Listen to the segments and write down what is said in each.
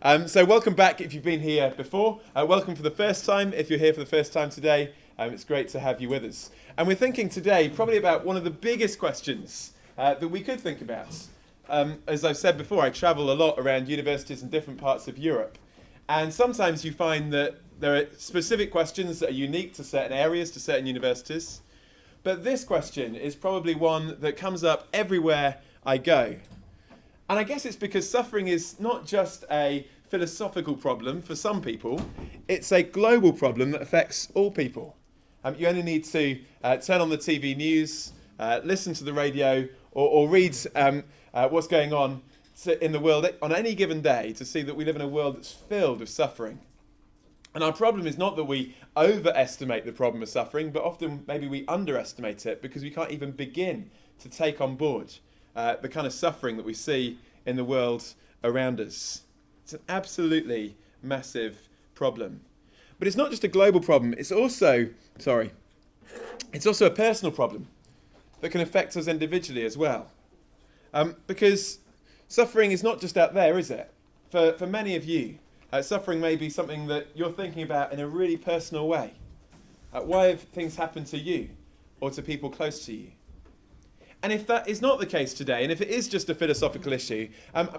So welcome back if you've been here before. Welcome for the first time if you're here for the first time today. It's great to have you with us. And we're thinking today probably about one of the biggest questions that we could think about. As I've said before, I travel a lot around universities in different parts of Europe. And sometimes you find that there are specific questions that are unique to certain areas, to certain universities. But this question is probably one that comes up everywhere I go. And I guess it's because suffering is not just a philosophical problem for some people, it's a global problem that affects all people. You only need to turn on the TV news, listen to the radio, or read what's going on in the world on any given day to see that we live in a world that's filled with suffering. And our problem is not that we overestimate the problem of suffering, but often maybe we underestimate it because we can't even begin to take on board the kind of suffering that we see in the world around us. It's an absolutely massive problem. But it's not just a global problem, it's also a personal problem that can affect us individually as well. Because suffering is not just out there, is it? For many of you, suffering may be something that you're thinking about in a really personal way. Why have things happened to you or to people close to you? And if that is not the case today, and if it is just a philosophical issue,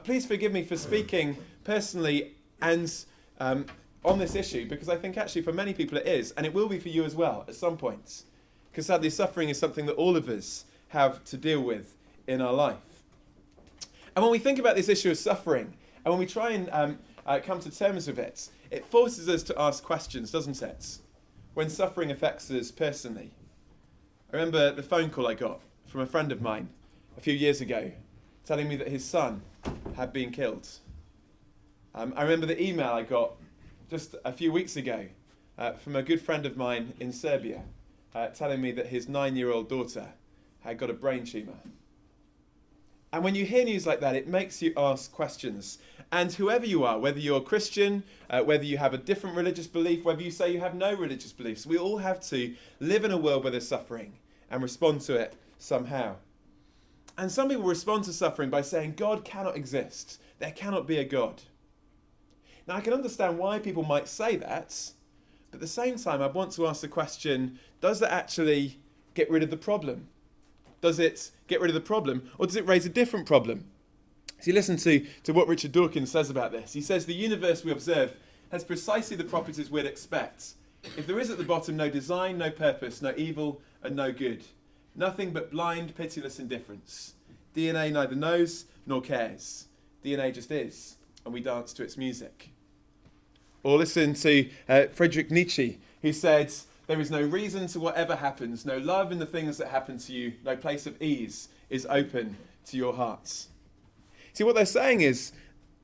please forgive me for speaking personally and on this issue, because I think actually for many people it is, and it will be for you as well at some point. Because sadly, suffering is something that all of us have to deal with in our life. And when we think about this issue of suffering, and when we try and come to terms with it, it forces us to ask questions, doesn't it? When suffering affects us personally. I remember the phone call I got from a friend of mine a few years ago, telling me that his son had been killed. I remember the email I got just a few weeks ago from a good friend of mine in Serbia, telling me that his 9-year-old daughter had got a brain tumour. And when you hear news like that, it makes you ask questions. And whoever you are, whether you're Christian, whether you have a different religious belief, whether you say you have no religious beliefs, we all have to live in a world where there's suffering and respond to it somehow. And some people respond to suffering by saying God cannot exist. There cannot be a God. Now I can understand why people might say that, but at the same time I want to ask the question, does that actually get rid of the problem? Does it get rid of the problem, or does it raise a different problem? So you listen to what Richard Dawkins says about this. He says the universe we observe has precisely the properties we'd expect. If there is at the bottom no design, no purpose, no evil and no good, nothing but blind, pitiless indifference. DNA neither knows nor cares. DNA just is, and we dance to its music. Or listen to Friedrich Nietzsche, who said, there is no reason to whatever happens, no love in the things that happen to you, no place of ease is open to your hearts. See, what they're saying is,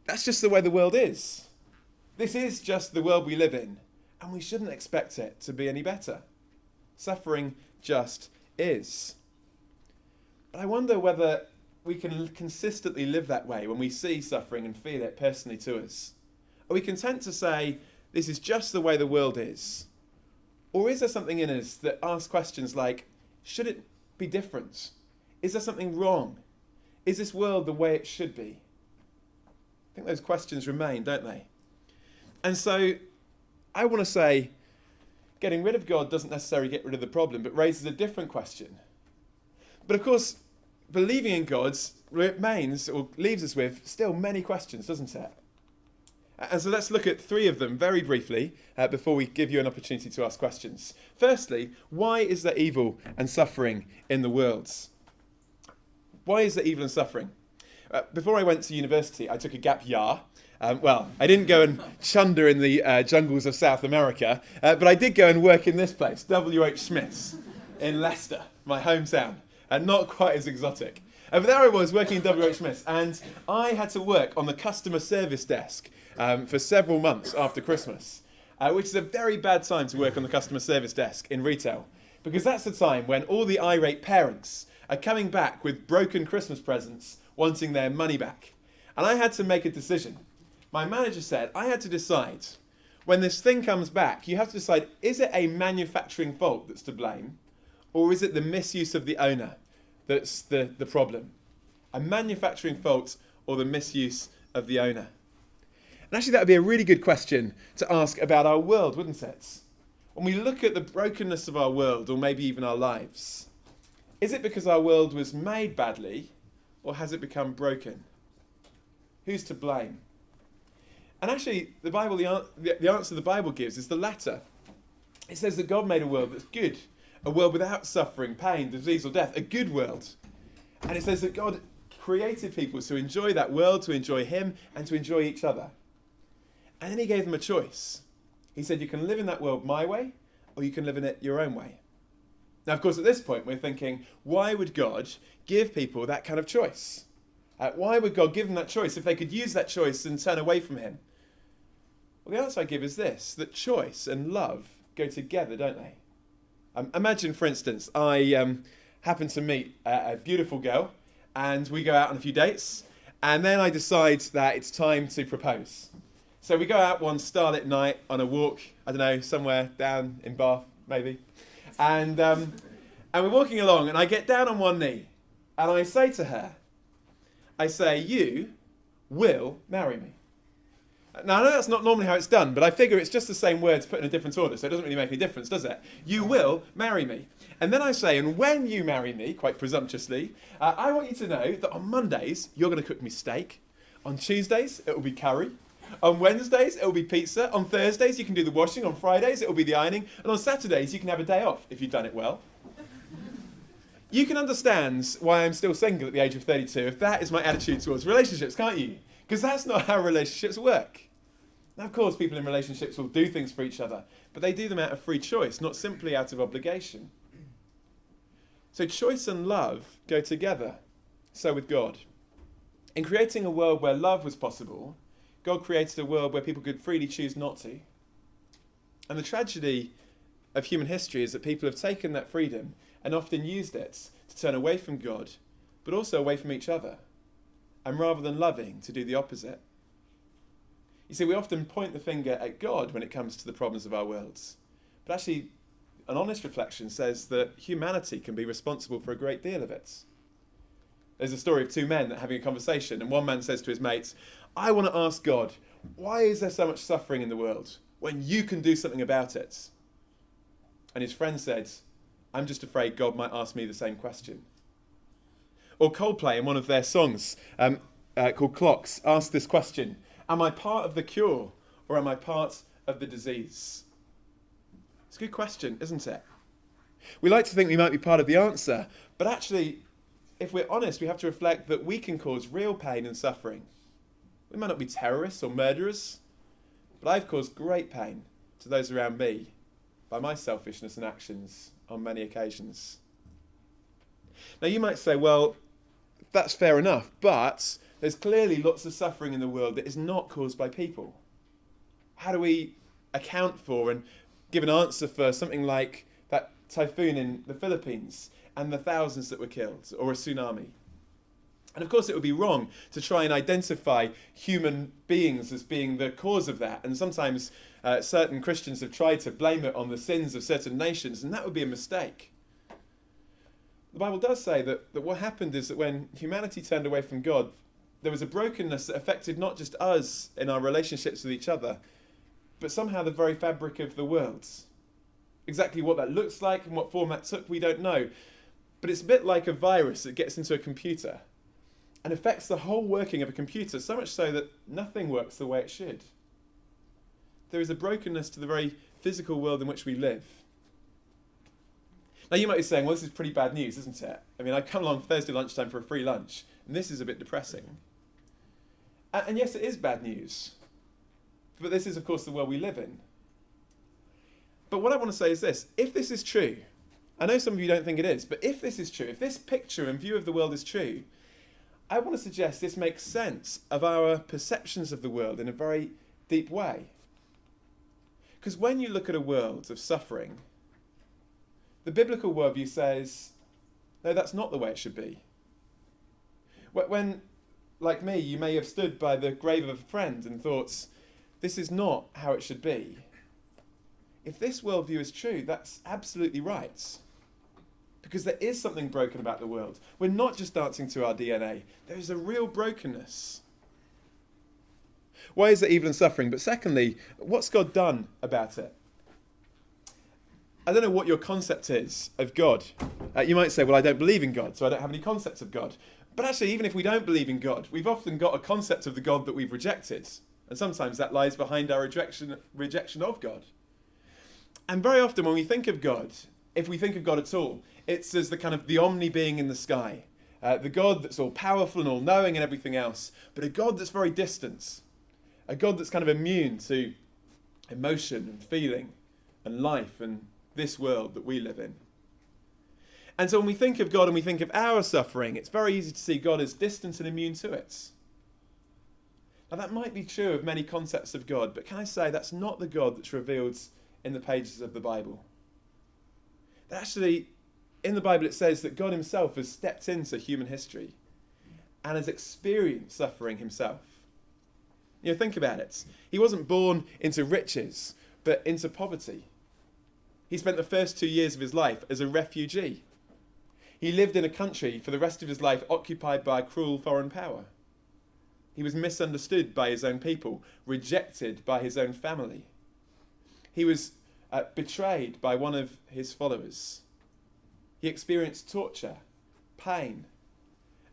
that's just the way the world is. This is just the world we live in, and we shouldn't expect it to be any better. Suffering just is. But I wonder whether we can consistently live that way when we see suffering and feel it personally to us. Are we content to say, this is just the way the world is? Or is there something in us that asks questions like, should it be different? Is there something wrong? Is this world the way it should be? I think those questions remain, don't they? And so I want to say, getting rid of God doesn't necessarily get rid of the problem, but raises a different question. But of course, believing in God remains, or leaves us with, still many questions, doesn't it? And so let's look at 3 of them very briefly before we give you an opportunity to ask questions. Firstly, why is there evil and suffering in the world? Why is there evil and suffering? Before I went to university, I took a gap year. I didn't go and chunder in the jungles of South America, but I did go and work in this place, W.H. Smith's, in Leicester, my hometown, and not quite as exotic. But there I was working in W.H. Smith's, and I had to work on the customer service desk for several months after Christmas, which is a very bad time to work on the customer service desk in retail, because that's the time when all the irate parents are coming back with broken Christmas presents, wanting their money back. And I had to make a decision. My manager said I had to decide, when this thing comes back, you have to decide, is it a manufacturing fault that's to blame, or is it the misuse of the owner that's the problem? A manufacturing fault or the misuse of the owner? And actually that would be a really good question to ask about our world, wouldn't it? When we look at the brokenness of our world, or maybe even our lives, is it because our world was made badly, or has it become broken? Who's to blame? And actually, the answer the Bible gives is the latter. It says that God made a world that's good, a world without suffering, pain, disease or death, a good world. And it says that God created people to enjoy that world, to enjoy him, and to enjoy each other. And then he gave them a choice. He said, you can live in that world my way, or you can live in it your own way. Now, of course, at this point, we're thinking, why would God give people that kind of choice? Why would God give them that choice if they could use that choice and turn away from him? Well, the answer I give is this, that choice and love go together, don't they? Imagine, for instance, I happen to meet a beautiful girl, and we go out on a few dates, and then I decide that it's time to propose. So we go out one starlit night on a walk, I don't know, somewhere down in Bath, maybe. And we're walking along, and I get down on one knee, and I say to her, I say, you will marry me. Now, I know that's not normally how it's done, but I figure it's just the same words put in a different order, so it doesn't really make any difference, does it? You will marry me. And then I say, and when you marry me, quite presumptuously, I want you to know that on Mondays, you're going to cook me steak. On Tuesdays, it will be curry. On Wednesdays, it will be pizza. On Thursdays, you can do the washing. On Fridays, it will be the ironing. And on Saturdays, you can have a day off if you've done it well. You can understand why I'm still single at the age of 32 if that is my attitude towards relationships, can't you? Because that's not how relationships work. Now, of course, people in relationships will do things for each other, but they do them out of free choice, not simply out of obligation. So choice and love go together. So with God. In creating a world where love was possible, God created a world where people could freely choose not to. And the tragedy of human history is that people have taken that freedom and often used it to turn away from God, but also away from each other. And rather than loving, to do the opposite. You see, we often point the finger at God when it comes to the problems of our worlds. But actually, an honest reflection says that humanity can be responsible for a great deal of it. There's a story of two men having a conversation, and one man says to his mates, I want to ask God, why is there so much suffering in the world when you can do something about it? And his friend said, I'm just afraid God might ask me the same question. Or Coldplay, in one of their songs called Clocks, asked this question, am I part of the cure or am I part of the disease? It's a good question, isn't it? We like to think we might be part of the answer, but actually, if we're honest, we have to reflect that we can cause real pain and suffering. We might not be terrorists or murderers, but I've caused great pain to those around me by my selfishness and actions on many occasions. Now you might say, well, that's fair enough, but there's clearly lots of suffering in the world that is not caused by people. How do we account for and give an answer for something like that typhoon in the Philippines and the thousands that were killed, or a tsunami? And of course it would be wrong to try and identify human beings as being the cause of that. And sometimes certain Christians have tried to blame it on the sins of certain nations, and that would be a mistake. The Bible does say that what happened is that when humanity turned away from God, there was a brokenness that affected not just us in our relationships with each other, but somehow the very fabric of the world. Exactly what that looks like and what form that took, we don't know. But it's a bit like a virus that gets into a computer and affects the whole working of a computer, so much so that nothing works the way it should. There is a brokenness to the very physical world in which we live. Now you might be saying, well, this is pretty bad news, isn't it? I mean, I come along Thursday lunchtime for a free lunch, and this is a bit depressing. And yes, it is bad news. But this is, of course, the world we live in. But what I want to say is this. If this is true, I know some of you don't think it is, but if this is true, if this picture and view of the world is true, I want to suggest this makes sense of our perceptions of the world in a very deep way. Because when you look at a world of suffering, the biblical worldview says, no, that's not the way it should be. When, like me, you may have stood by the grave of a friend and thought, this is not how it should be. If this worldview is true, that's absolutely right. Because there is something broken about the world. We're not just dancing to our DNA. There is a real brokenness. why is there evil and suffering? But secondly, what's God done about it? I don't know what your concept is of God. You might say, well, I don't believe in God, so I don't have any concepts of God. But actually, even if we don't believe in God, we've often got a concept of the God that we've rejected. And sometimes that lies behind our rejection of God. And very often when we think of God, if we think of God at all, it's as the kind of the omni-being in the sky. The God that's all powerful and all knowing and everything else. But a God that's very distant. A God that's kind of immune to emotion and feeling and life and this world that we live in. And so when we think of God and we think of our suffering, it's very easy to see God as distant and immune to it. Now that might be true of many concepts of God, but can I say that's not the God that's revealed in the pages of the Bible? That actually, in the Bible it says that God himself has stepped into human history and has experienced suffering himself. You know, think about it. He wasn't born into riches, but into poverty. He spent the first 2 years of his life as a refugee. He lived in a country for the rest of his life occupied by a cruel foreign power. He was misunderstood by his own people, rejected by his own family. He was betrayed by one of his followers. He experienced torture, pain,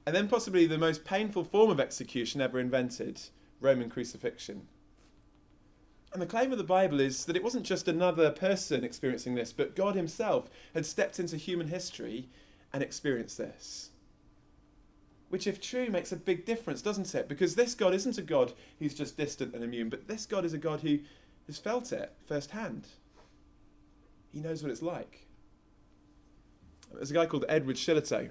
and then possibly the most painful form of execution ever invented, Roman crucifixion. And the claim of the Bible is that it wasn't just another person experiencing this, but God himself had stepped into human history and experienced this. Which, if true, makes a big difference, doesn't it? Because this God isn't a God who's just distant and immune, but this God is a God who has felt it firsthand. He knows what it's like. There's a guy called Edward Shillito.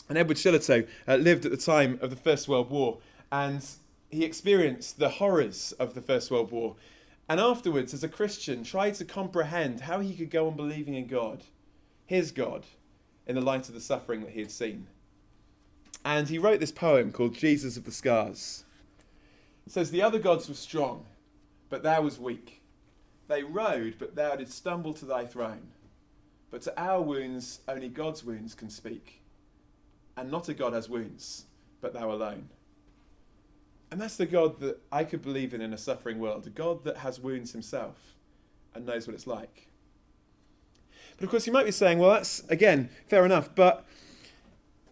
And Edward Shillito lived at the time of the First World War, and he experienced the horrors of the First World War. And afterwards, as a Christian, tried to comprehend how he could go on believing in God, his God, in the light of the suffering that he had seen. And he wrote this poem called Jesus of the Scars. It says, "The other gods were strong, but thou was weak. They rode, but thou didst stumble to thy throne. But to our wounds, only God's wounds can speak. And not a God has wounds, but thou alone." And that's the God that I could believe in a suffering world, a God that has wounds himself and knows what it's like. But of course you might be saying, well, that's, again, fair enough, but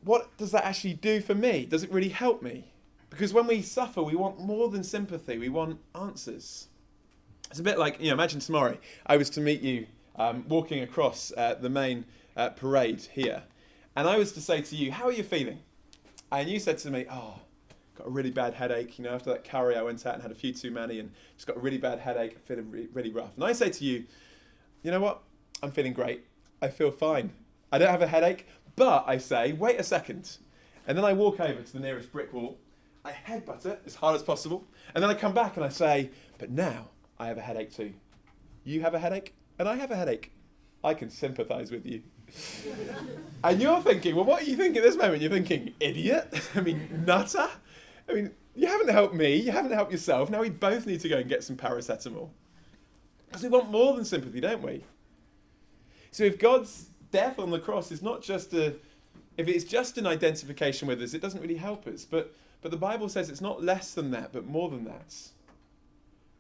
what does that actually do for me? Does it really help me? Because when we suffer, we want more than sympathy, we want answers. It's a bit like, imagine tomorrow I was to meet you walking across the main parade here, and I was to say to you, how are you feeling? And you said to me, got a really bad headache, after that curry I went out and had a few too many and just got a really bad headache, feeling really rough. And I say to you, you know what? I'm feeling great. I feel fine. I don't have a headache, but I say, wait a second. And then I walk over to the nearest brick wall, I headbutt it as hard as possible, and then I come back and I say, but now I have a headache too. You have a headache, and I have a headache. I can sympathise with you. And you're thinking, well, what are you thinking at this moment? You're thinking, idiot? Nutter? You haven't helped me, you haven't helped yourself, now we both need to go and get some paracetamol. Because we want more than sympathy, don't we? So if God's death on the cross is not just if it's just an identification with us, it doesn't really help us. But the Bible says it's not less than that, but more than that.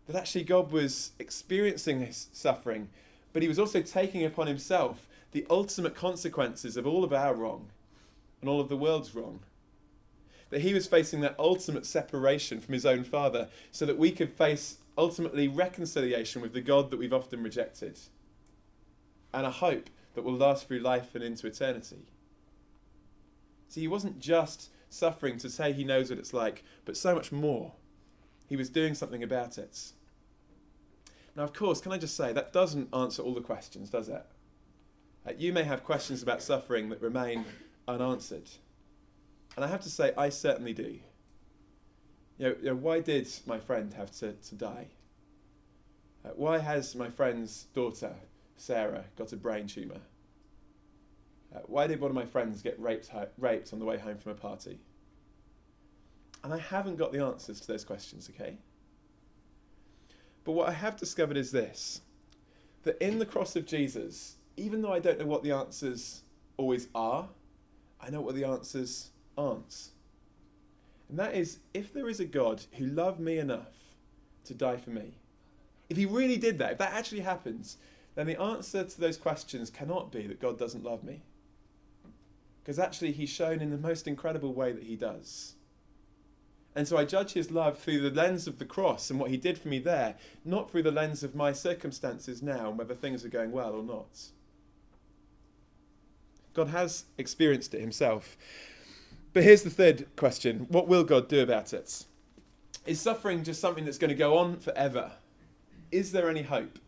That actually God was experiencing this suffering, but he was also taking upon himself the ultimate consequences of all of our wrong and all of the world's wrong. That he was facing that ultimate separation from his own Father so that we could face ultimately reconciliation with the God that we've often rejected. And a hope that will last through life and into eternity. See, he wasn't just suffering to say he knows what it's like, but so much more. He was doing something about it. Now, of course, can I just say, that doesn't answer all the questions, does it? You may have questions about suffering that remain unanswered. And I have to say, I certainly do. Why did my friend have to die? Why has my friend's daughter, Sarah, got a brain tumour? Why did one of my friends get raped on the way home from a party? And I haven't got the answers to those questions, okay? But what I have discovered is this, that in the cross of Jesus, even though I don't know what the answers always are, I know what the answers aren't. And that is, if there is a God who loved me enough to die for me? If he really did that, if that actually happens, then the answer to those questions cannot be that God doesn't love me. Because actually he's shown in the most incredible way that he does. And so I judge his love through the lens of the cross and what he did for me there, not through the lens of my circumstances now and whether things are going well or not. God has experienced it himself. But here's the third question. What will God do about it? Is suffering just something that's going to go on forever? Is there any hope?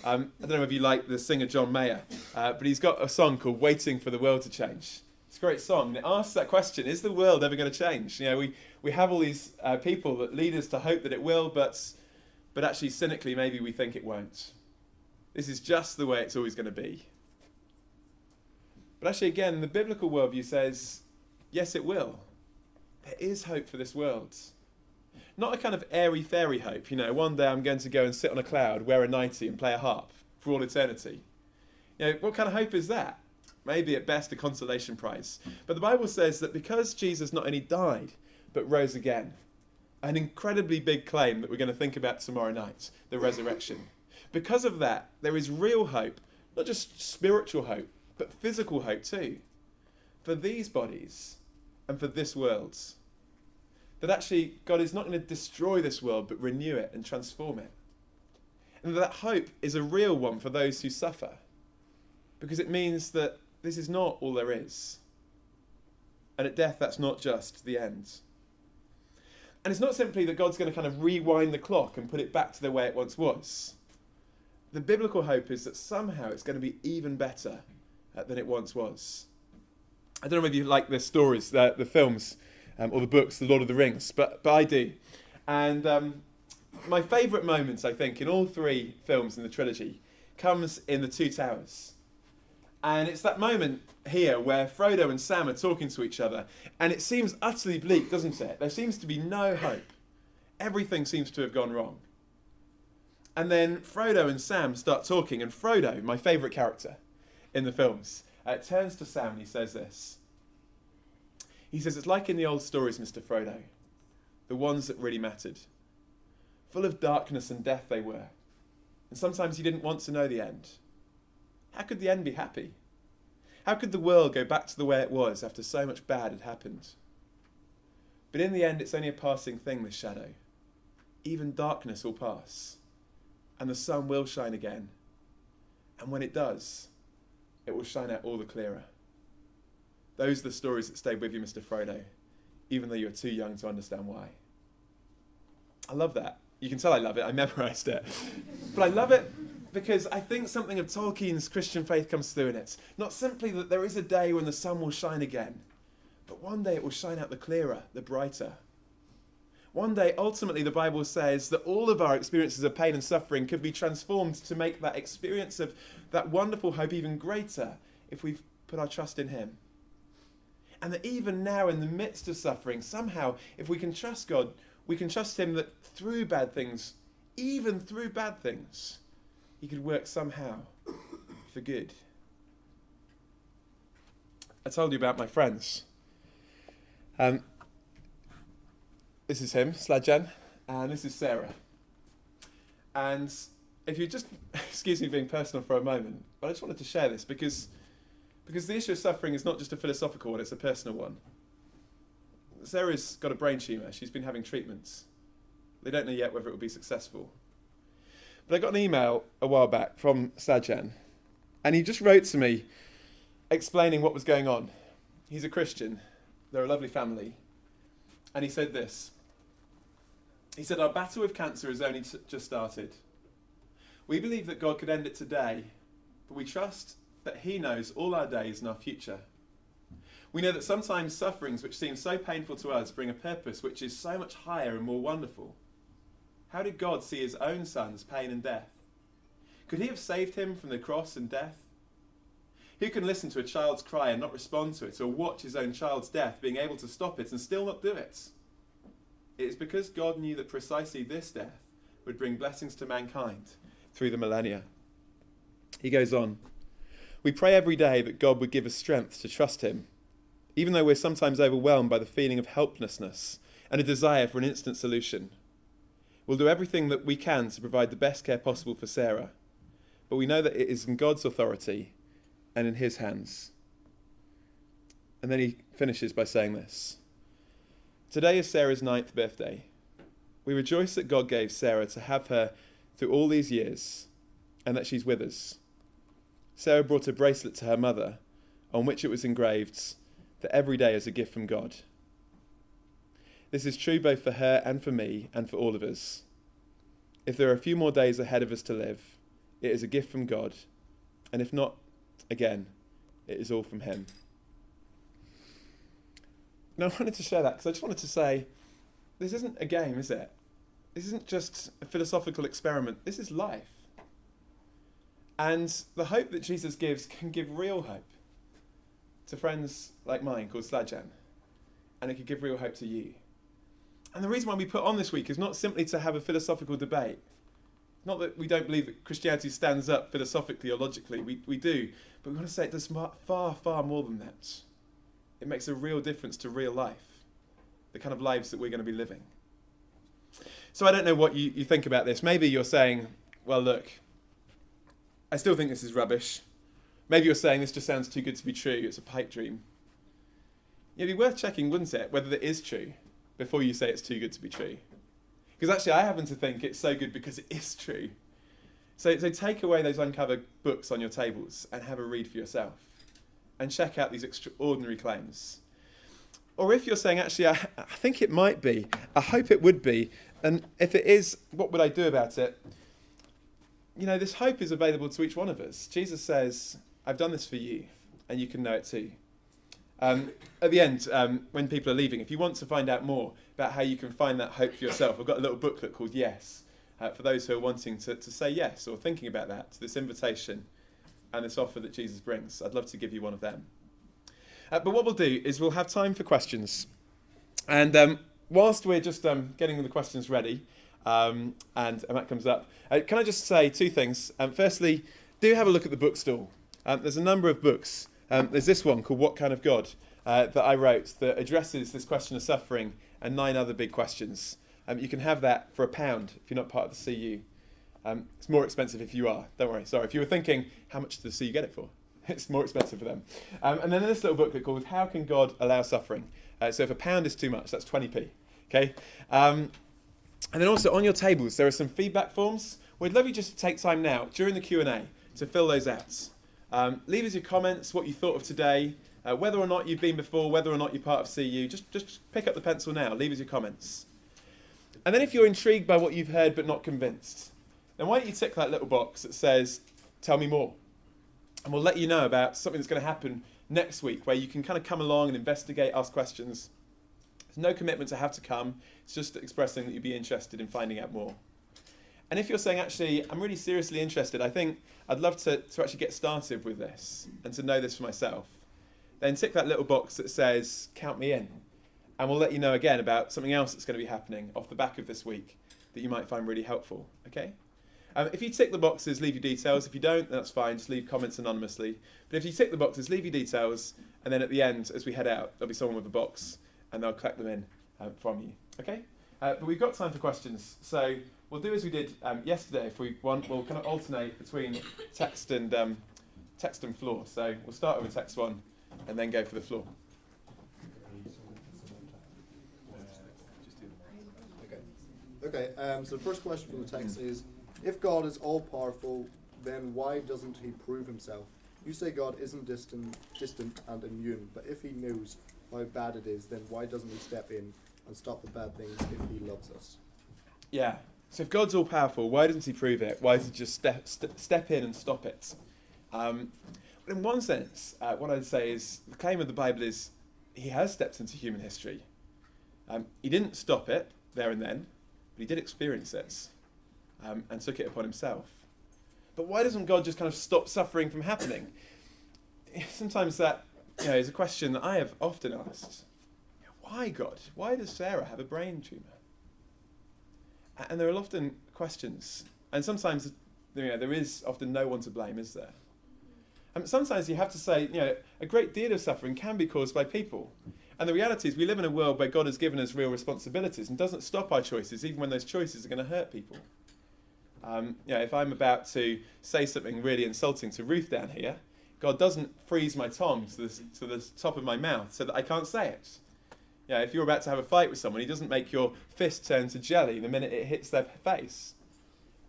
I don't know if you like the singer John Mayer, but he's got a song called Waiting for the World to Change. It's a great song, and it asks that question, is the world ever going to change? You know, we have all these people that lead us to hope that it will, but actually cynically maybe we think it won't. This is just the way it's always going to be. But actually again, the biblical worldview says, yes it will. There is hope for this world. Not a kind of airy-fairy hope, you know, one day I'm going to go and sit on a cloud, wear a nightie and play a harp for all eternity. You know, what kind of hope is that? Maybe at best a consolation prize. But the Bible says that because Jesus not only died, but rose again, an incredibly big claim that we're going to think about tomorrow night, the resurrection. Because of that, there is real hope, not just spiritual hope, but physical hope too, for these bodies and for this world. That actually God is not going to destroy this world, but renew it and transform it. And that hope is a real one for those who suffer, because it means that this is not all there is. And at death, that's not just the end. And it's not simply that God's going to kind of rewind the clock and put it back to the way it once was. The biblical hope is that somehow it's going to be even better than it once was. I don't know if you like the stories, the films, or the books, The Lord of the Rings, but I do. And my favourite moments, I think, in all three films in the trilogy comes in The Two Towers. And it's that moment here where Frodo and Sam are talking to each other, and it seems utterly bleak, doesn't it? There seems to be no hope. Everything seems to have gone wrong. And then Frodo and Sam start talking, and Frodo, my favourite character in the films, turns to Sam and he says this. He says, it's like in the old stories, Mr. Frodo, the ones that really mattered. Full of darkness and death they were, and sometimes you didn't want to know the end. How could the end be happy? How could the world go back to the way it was after so much bad had happened? But in the end, it's only a passing thing, this shadow. Even darkness will pass, and the sun will shine again. And when it does, it will shine out all the clearer. Those are the stories that stay with you, Mr. Frodo, even though you're too young to understand why. I love that. You can tell I love it. I memorised it. But I love it because I think something of Tolkien's Christian faith comes through in it. Not simply that there is a day when the sun will shine again, but one day it will shine out the clearer, the brighter. One day, ultimately, the Bible says that all of our experiences of pain and suffering could be transformed to make that experience of that wonderful hope even greater if we've put our trust in him. And that even now, in the midst of suffering, somehow, if we can trust God, we can trust him that through bad things, even through bad things, he could work somehow for good. I told you about my friends. This is him, Slajan, and this is Sarah. And if you just, excuse me being personal for a moment, but I just wanted to share this because the issue of suffering is not just a philosophical one, it's a personal one. Sarah's got a brain tumour. She's been having treatments. They don't know yet whether it will be successful. But I got an email a while back from Slajan, and he just wrote to me explaining what was going on. He's a Christian. They're a lovely family. And he said this. He said, our battle with cancer has only just started. We believe that God could end it today, but we trust that he knows all our days and our future. We know that sometimes sufferings which seem so painful to us bring a purpose which is so much higher and more wonderful. How did God see his own son's pain and death? Could he have saved him from the cross and death? Who can listen to a child's cry and not respond to it, or watch his own child's death, being able to stop it and still not do it? It is because God knew that precisely this death would bring blessings to mankind through the millennia. He goes on, we pray every day that God would give us strength to trust him, even though we're sometimes overwhelmed by the feeling of helplessness and a desire for an instant solution. We'll do everything that we can to provide the best care possible for Sarah, but we know that it is in God's authority and in his hands. And then he finishes by saying this. Today is Sarah's 9th birthday. We rejoice that God gave Sarah to have her through all these years and that she's with us. Sarah brought a bracelet to her mother on which it was engraved that every day is a gift from God. This is true both for her and for me and for all of us. If there are a few more days ahead of us to live, it is a gift from God. And if not, again, it is all from him. Now, I wanted to share that because I just wanted to say, this isn't a game, is it? This isn't just a philosophical experiment. This is life. And the hope that Jesus gives can give real hope to friends like mine called Slajan. And it could give real hope to you. And the reason why we put on this week is not simply to have a philosophical debate. Not that we don't believe that Christianity stands up philosophically or logically. We do. But we want to say it does far, far more than that. It makes a real difference to real life. The kind of lives that we're going to be living. So I don't know what you think about this. Maybe you're saying, well, look, I still think this is rubbish. Maybe you're saying this just sounds too good to be true. It's a pipe dream. It'd be worth checking, wouldn't it, whether it is true before you say it's too good to be true. Because actually I happen to think it's so good because it is true. So take away those uncovered books on your tables and have a read for yourself. And check out these extraordinary claims. Or if you're saying, actually, I think it might be, I hope it would be, and if it is, what would I do about it? You know, this hope is available to each one of us. Jesus says, I've done this for you, and you can know it too. At the end, when people are leaving, if you want to find out more about how you can find that hope for yourself, I've got a little booklet called Yes, for those who are wanting to say yes or thinking about that, to this invitation and this offer that Jesus brings. I'd love to give you one of them. But what we'll do is we'll have time for questions. And whilst we're just getting the questions ready, and that comes up, can I just say two things? Firstly, do have a look at the bookstall. There's a number of books. There's this one called What Kind of God that I wrote that addresses this question of suffering and 9 other big questions. You can have that for £1 if you're not part of the CU. It's more expensive if you are. Don't worry. Sorry. If you were thinking, how much does the CU get it for? It's more expensive for them. And then this little booklet called How Can God Allow Suffering? So if £1 is too much, that's 20p. Okay. And then also on your tables, there are some feedback forms. We'd love you just to take time now during the Q&A to fill those out. Leave us your comments, what you thought of today, whether or not you've been before, whether or not you're part of CU. Just pick up the pencil now. Leave us your comments. And then if you're intrigued by what you've heard but not convinced, then why don't you tick that little box that says, tell me more. And we'll let you know about something that's going to happen next week where you can kind of come along and investigate, ask questions. There's no commitment to have to come. It's just expressing that you'd be interested in finding out more. And if you're saying, actually, I'm really seriously interested, I think I'd love to actually get started with this and to know this for myself, then tick that little box that says, count me in. And we'll let you know again about something else that's going to be happening off the back of this week that you might find really helpful. Okay? If you tick the boxes, leave your details. If you don't, that's fine. Just leave comments anonymously. But if you tick the boxes, leave your details. And then at the end, as we head out, there'll be someone with a box and they'll collect them in from you. Okay? But we've got time for questions. So we'll do as we did yesterday. If we want, we'll kind of alternate between text and floor. So we'll start with text one and then go for the floor. Okay, so the first question from the text is, if God is all-powerful, then why doesn't he prove himself? You say God isn't distant and immune, but if he knows how bad it is, then why doesn't he step in and stop the bad things if he loves us? Yeah, so if God's all-powerful, why doesn't he prove it? Why does he just step in and stop it? But in one sense, what I'd say is the claim of the Bible is he has stepped into human history. He didn't stop it there and then, but he did experience it and took it upon himself. But why doesn't God just kind of stop suffering from happening? Sometimes that is a question that I have often asked. Why, God? Why does Sarah have a brain tumour? And there are often questions. And sometimes there is often no one to blame, is there? And sometimes you have to say, a great deal of suffering can be caused by people. And the reality is we live in a world where God has given us real responsibilities and doesn't stop our choices, even when those choices are going to hurt people. If I'm about to say something really insulting to Ruth down here, God doesn't freeze my tongue to the top of my mouth so that I can't say it. If you're about to have a fight with someone, he doesn't make your fist turn to jelly the minute it hits their face.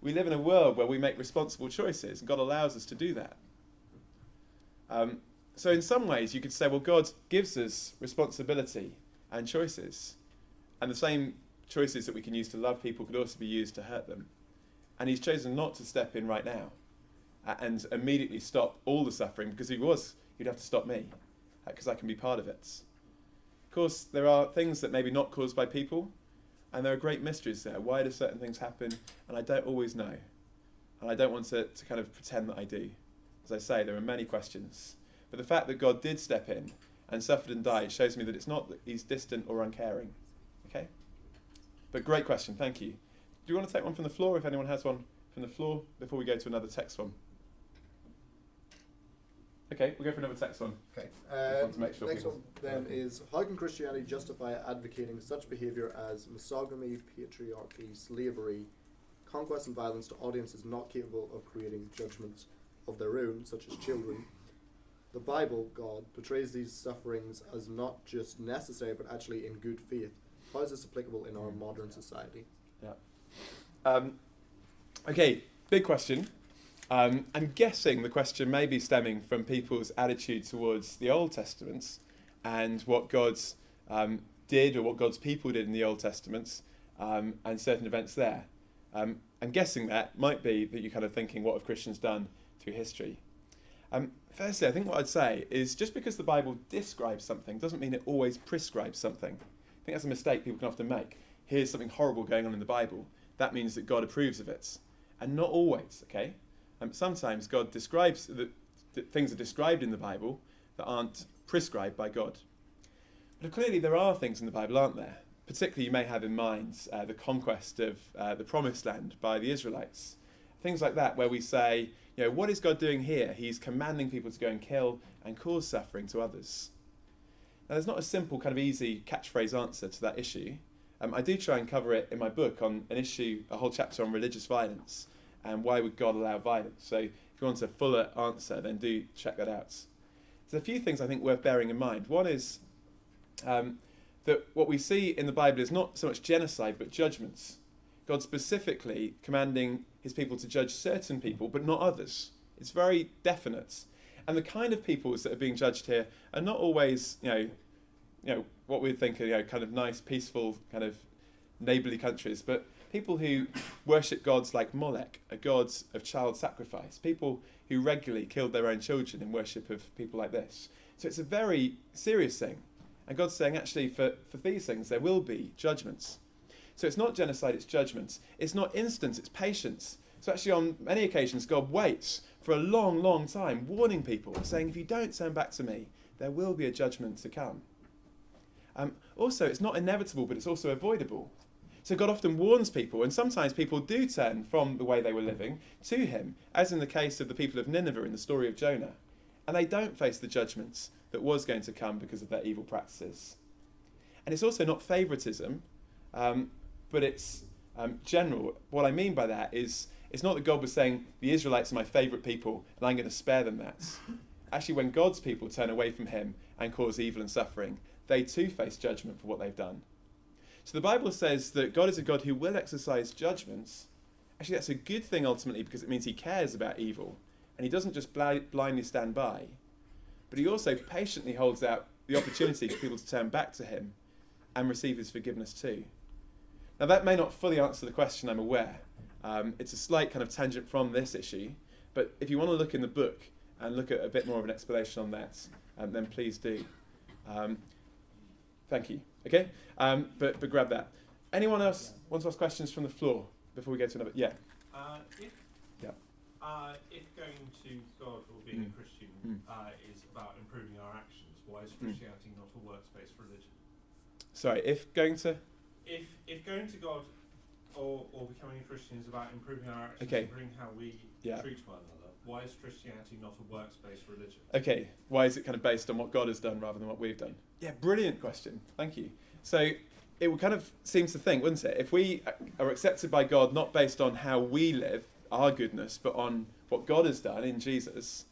We live in a world where we make responsible choices, and God allows us to do that. So in some ways, you could say, well, God gives us responsibility and choices. And the same choices that we can use to love people could also be used to hurt them. And he's chosen not to step in right now and immediately stop all the suffering, because he'd have to stop me, because I can be part of it. Of course, there are things that maybe not caused by people, and there are great mysteries there. Why do certain things happen? And I don't always know. And I don't want to kind of pretend that I do. As I say, there are many questions. But the fact that God did step in and suffered and died shows me that it's not that he's distant or uncaring. Okay? But great question, thank you. Do you want to take one from the floor, if anyone has one from the floor, before we go to another text one? Okay, we'll go for another text one. Okay. Next one then is, how can Christianity justify advocating such behaviour as misogyny, patriarchy, slavery, conquest and violence to audiences not capable of creating judgments of their own, such as children? The Bible, God, portrays these sufferings as not just necessary, but actually in good faith. How is this applicable in our modern society? Yeah. Okay, big question. I'm guessing the question may be stemming from people's attitude towards the Old Testament and what God did, or what God's people did in the Old Testament, and certain events there. I'm guessing that might be that you're kind of thinking, what have Christians done through history? Firstly, I think what I'd say is just because the Bible describes something doesn't mean it always prescribes something. I think that's a mistake people can often make. Here's something horrible going on in the Bible. That means that God approves of it. And not always, okay? Sometimes God describes, that things are described in the Bible that aren't prescribed by God. But clearly there are things in the Bible, aren't there? Particularly you may have in mind the conquest of the Promised Land by the Israelites. Things like that, where we say, what is God doing here? He's commanding people to go and kill and cause suffering to others. Now, there's not a simple kind of easy catchphrase answer to that issue. I do try and cover it in my book on an issue, a whole chapter on religious violence and why would God allow violence. So if you want a fuller answer, then do check that out. There's a few things I think worth bearing in mind. One is that what we see in the Bible is not so much genocide, but judgments. God specifically commanding his people to judge certain people, but not others. It's very definite. And the kind of peoples that are being judged here are not always, what we'd think are, kind of nice, peaceful, kind of neighbourly countries, but people who worship gods like Molech, a god of child sacrifice, people who regularly killed their own children in worship of people like this. So it's a very serious thing. And God's saying, actually, for these things, there will be judgments. So it's not genocide, it's judgments. It's not instant, it's patience. So actually on many occasions, God waits for a long, long time, warning people, saying, if you don't turn back to me, there will be a judgment to come. Also, it's not inevitable, but it's also avoidable. So God often warns people, and sometimes people do turn from the way they were living to him, as in the case of the people of Nineveh in the story of Jonah. And they don't face the judgments that was going to come because of their evil practices. And it's also not favouritism, but it's general. What I mean by that is, it's not that God was saying, the Israelites are my favourite people, and I'm going to spare them that. Actually, when God's people turn away from him and cause evil and suffering, they too face judgment for what they've done. So the Bible says that God is a God who will exercise judgments. Actually, that's a good thing ultimately, because it means he cares about evil. And he doesn't just blindly stand by, but he also patiently holds out the opportunity for people to turn back to him and receive his forgiveness too. Now, that may not fully answer the question, I'm aware. It's a slight kind of tangent from this issue, but if you want to look in the book and look at a bit more of an explanation on that, then please do. Thank you. Okay? But grab that. Anyone else want to ask questions from the floor before we go to another? Yeah. If going to God or being a Christian is about improving our actions, why is Christianity not a works-based religion? Sorry, if going to... If going to God or becoming a Christian is about improving our actions, Okay. improving how we treat one another, Why is Christianity not a works-based religion? Okay, why is it kind of based on what God has done rather than what we've done? Yeah, brilliant question. Thank you. So it would kind of seem to think, wouldn't it? If we are accepted by God not based on how we live, our goodness, but on what God has done in Jesus,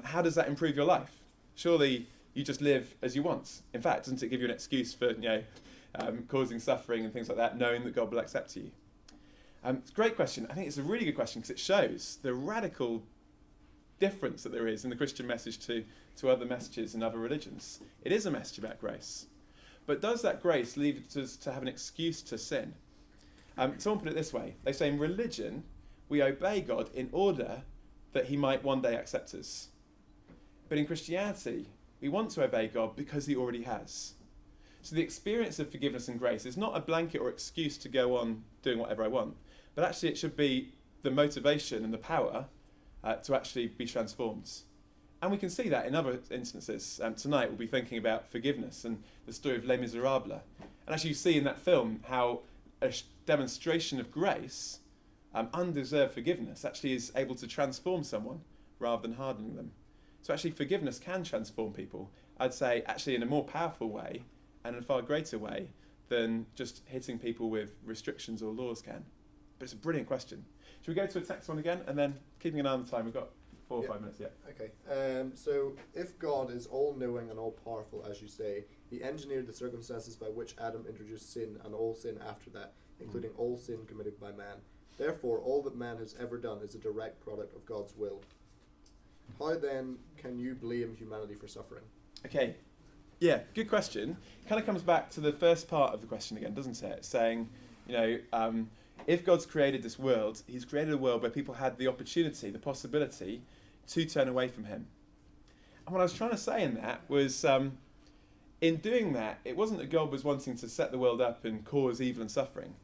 how does that improve your life? Surely you just live as you want. In fact, doesn't it give you an excuse for causing suffering and things like that, knowing that God will accept you? It's a great question. I think it's a really good question because it shows the radical difference that there is in the Christian message to other messages in other religions. It is a message about grace. But does that grace lead us to have an excuse to sin? Someone put it this way. They say in religion, we obey God in order that he might one day accept us. But in Christianity, we want to obey God because he already has. So the experience of forgiveness and grace is not a blanket or excuse to go on doing whatever I want, but actually it should be the motivation and the power to actually be transformed. And we can see that in other instances. Tonight we'll be thinking about forgiveness and the story of Les Miserables. And actually you see in that film how a demonstration of grace, undeserved forgiveness, actually is able to transform someone rather than hardening them. So actually forgiveness can transform people, I'd say actually in a more powerful way and in a far greater way than just hitting people with restrictions or laws can. But it's a brilliant question. Should we go to a text one again? And then, keeping an eye on the time, we've got 4 or 5 minutes yet. Okay. So, if God is all-knowing and all-powerful, as you say, he engineered the circumstances by which Adam introduced sin and all sin after that, including all sin committed by man. Therefore, all that man has ever done is a direct product of God's will. How then can you blame humanity for suffering? Okay. Yeah, good question. It kind of comes back to the first part of the question again, doesn't it? Saying, if God's created this world, he's created a world where people had the opportunity, the possibility to turn away from him. And what I was trying to say in that was, in doing that, it wasn't that God was wanting to set the world up and cause evil and suffering.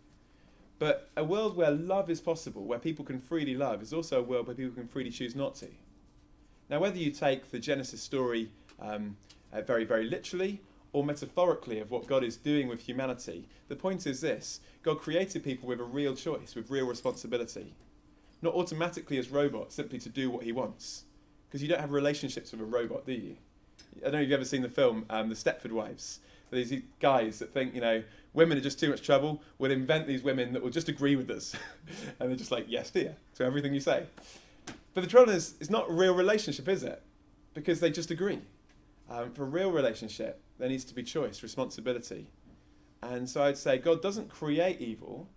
But a world where love is possible, where people can freely love, is also a world where people can freely choose not to. Now, whether you take the Genesis story very, very literally or metaphorically of what God is doing with humanity, the point is this: God created people with a real choice, with real responsibility. Not automatically as robots, simply to do what he wants. Because you don't have relationships with a robot, do you? I don't know if you've ever seen the film, The Stepford Wives. These guys that think, women are just too much trouble, will invent these women that will just agree with us. And they're just like, yes dear, to everything you say. But the trouble is, it's not a real relationship, is it? Because they just agree. For a real relationship, there needs to be choice, responsibility. And so I'd say God doesn't create evil,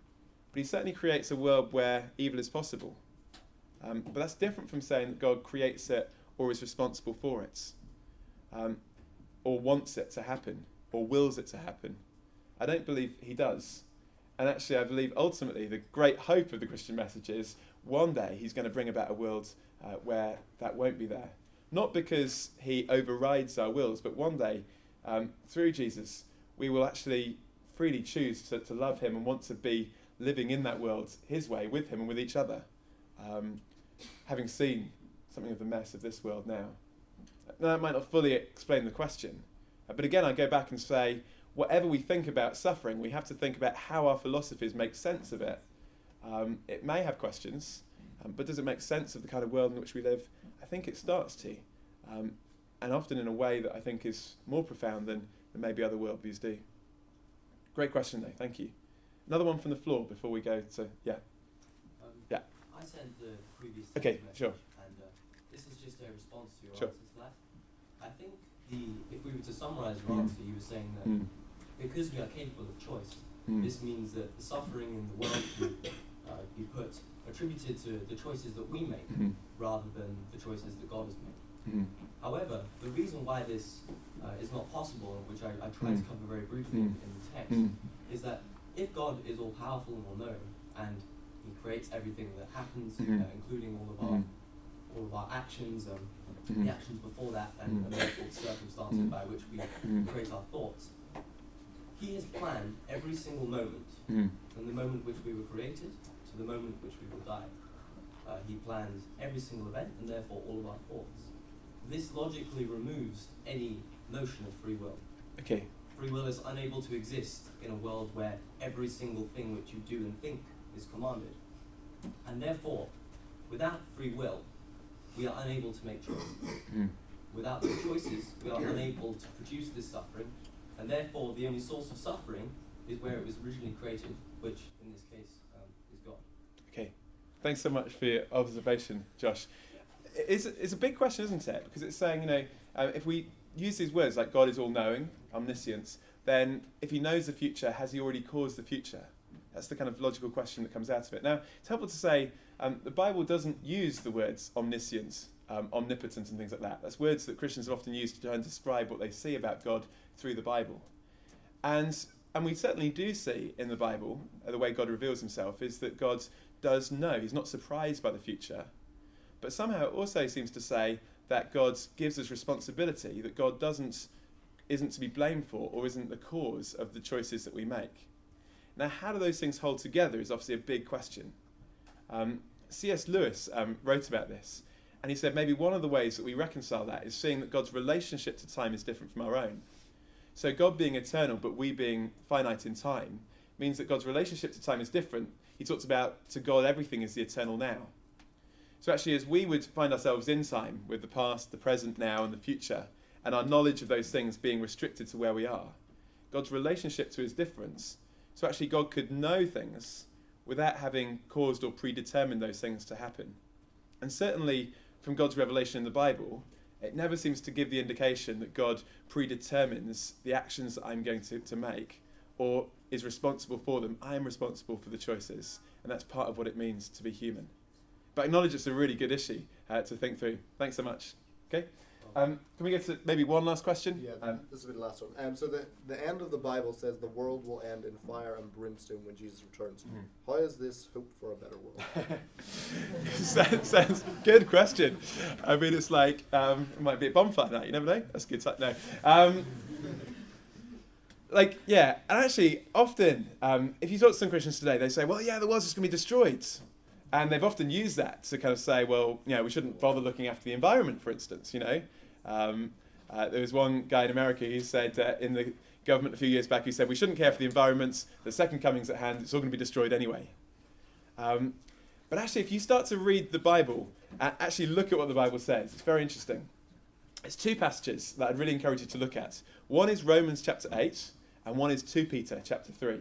but he certainly creates a world where evil is possible. But that's different from saying that God creates it or is responsible for it, or wants it to happen, or wills it to happen. I don't believe he does. And actually, I believe ultimately the great hope of the Christian message is one day he's going to bring about a world where that won't be there. Not because he overrides our wills, but one day, through Jesus, we will actually freely choose to love him and want to be living in that world his way, with him and with each other, having seen something of the mess of this world now. Now, that might not fully explain the question, but again, I go back and say, whatever we think about suffering, we have to think about how our philosophies make sense of it. It may have questions, but does it make sense of the kind of world in which we live? I think it starts to, and often in a way that I think is more profound than maybe other worldviews do. Great question though, thank you. Another one from the floor before we go to, yeah. I sent the previous Okay, message, sure. and this is just a response to your Sure. answer to that. I think if we were to summarize your answer, you were saying that because we are capable of choice, this means that the suffering in the world you put attributed to the choices that we make rather than the choices that God has made. However, the reason why this is not possible, which I tried to cover very briefly in the text, is that if God is all powerful and all knowing, and he creates everything that happens, including all of our actions, the actions before that, and therefore the circumstances by which we create our thoughts, he has planned every single moment, from the moment which we were created to the moment which we will die. He plans every single event, and therefore all of our thoughts. This logically removes any notion of free will. Okay. Free will is unable to exist in a world where every single thing which you do and think is commanded. And therefore, without free will, we are unable to make choices. Without those choices, we are unable to produce this suffering, and therefore the only source of suffering is where it was originally created, which in this case is God. Okay, thanks so much for your observation, Josh. It's a big question, isn't it? Because it's saying, if we use these words like God is all-knowing, omniscience, then if he knows the future, has he already caused the future? That's the kind of logical question that comes out of it. Now, it's helpful to say the Bible doesn't use the words omniscience, omnipotence and things like that. That's words that Christians have often used to try and describe what they see about God through the Bible. And we certainly do see in the Bible, the way God reveals himself, is that God does know. He's not surprised by the future. But somehow it also seems to say that God gives us responsibility, that God isn't to be blamed for or isn't the cause of the choices that we make. Now, how do those things hold together is obviously a big question. C.S. Lewis wrote about this, and he said maybe one of the ways that we reconcile that is seeing that God's relationship to time is different from our own. So God being eternal, but we being finite in time, means that God's relationship to time is different. He talks about, to God, everything is the eternal now. So actually, as we would find ourselves in time, with the past, the present, now, and the future, and our knowledge of those things being restricted to where we are, God's relationship to his difference. So actually, God could know things without having caused or predetermined those things to happen. And certainly, from God's revelation in the Bible, it never seems to give the indication that God predetermines the actions that I'm going to make or is responsible for them. I am responsible for the choices, and that's part of what it means to be human. But I acknowledge it's a really good issue to think through. Thanks so much. Okay. Can we get to maybe one last question? Yeah, this will be the last one. So the end of the Bible says the world will end in fire and brimstone when Jesus returns. How is this hope for a better world? Sounds good question. I mean, it's like, it might be a bonfire night, you never know. That's a good time. No. And actually, often, if you talk to some Christians today, they say, well, yeah, the world's just going to be destroyed. And they've often used that to kind of say, well, we shouldn't bother looking after the environment, for instance, There was one guy in America who said in the government a few years back, who said, we shouldn't care for the environment, the second coming's at hand, it's all going to be destroyed anyway. But actually, if you start to read the Bible, and actually look at what the Bible says, it's very interesting. It's two passages that I'd really encourage you to look at. One is Romans chapter 8, and one is 2 Peter chapter 3.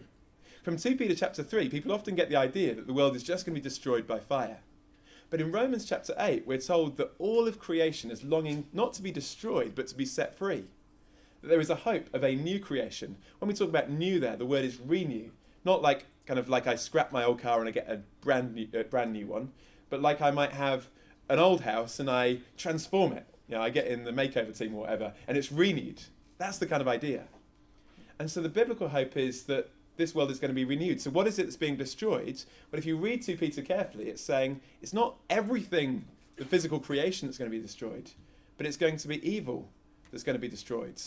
From 2 Peter chapter 3, people often get the idea that the world is just going to be destroyed by fire. But in Romans chapter 8, we're told that all of creation is longing not to be destroyed, but to be set free. That there is a hope of a new creation. When we talk about new there, the word is renew. Not like I scrap my old car and I get a brand new one, but like I might have an old house and I transform it. I get in the makeover team or whatever, and it's renewed. That's the kind of idea. And so the biblical hope is that this world is going to be renewed. So what is it that's being destroyed? Well, if you read 2 Peter carefully, it's saying it's not everything, the physical creation, that's going to be destroyed, but it's going to be evil that's going to be destroyed.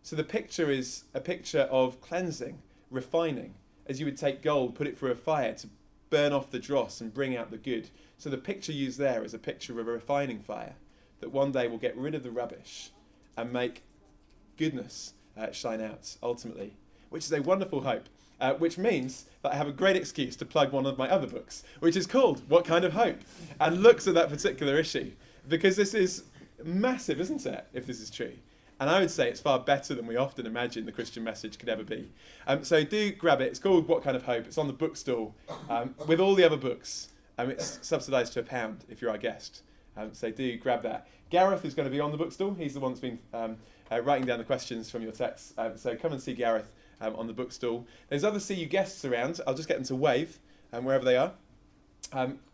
So the picture is a picture of cleansing, refining, as you would take gold, put it through a fire to burn off the dross and bring out the good. So the picture used there is a picture of a refining fire that one day will get rid of the rubbish and make goodness shine out, ultimately. Which is a wonderful hope, which means that I have a great excuse to plug one of my other books, which is called What Kind of Hope? And looks at that particular issue. Because this is massive, isn't it, if this is true? And I would say it's far better than we often imagine the Christian message could ever be. So do grab it. It's called What Kind of Hope? It's on the bookstall with all the other books. It's subsidised to £1 if you're our guest. So do grab that. Gareth is going to be on the bookstall. He's the one that's been writing down the questions from your texts. So come and see Gareth on the bookstall. There's other CU guests around. I'll just get them to wave wherever they are.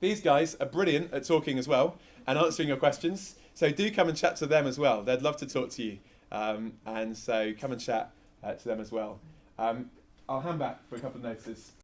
These guys are brilliant at talking as well and answering your questions. So do come and chat to them as well. They'd love to talk to you. And so come and chat to them as well. I'll hand back for a couple of notices.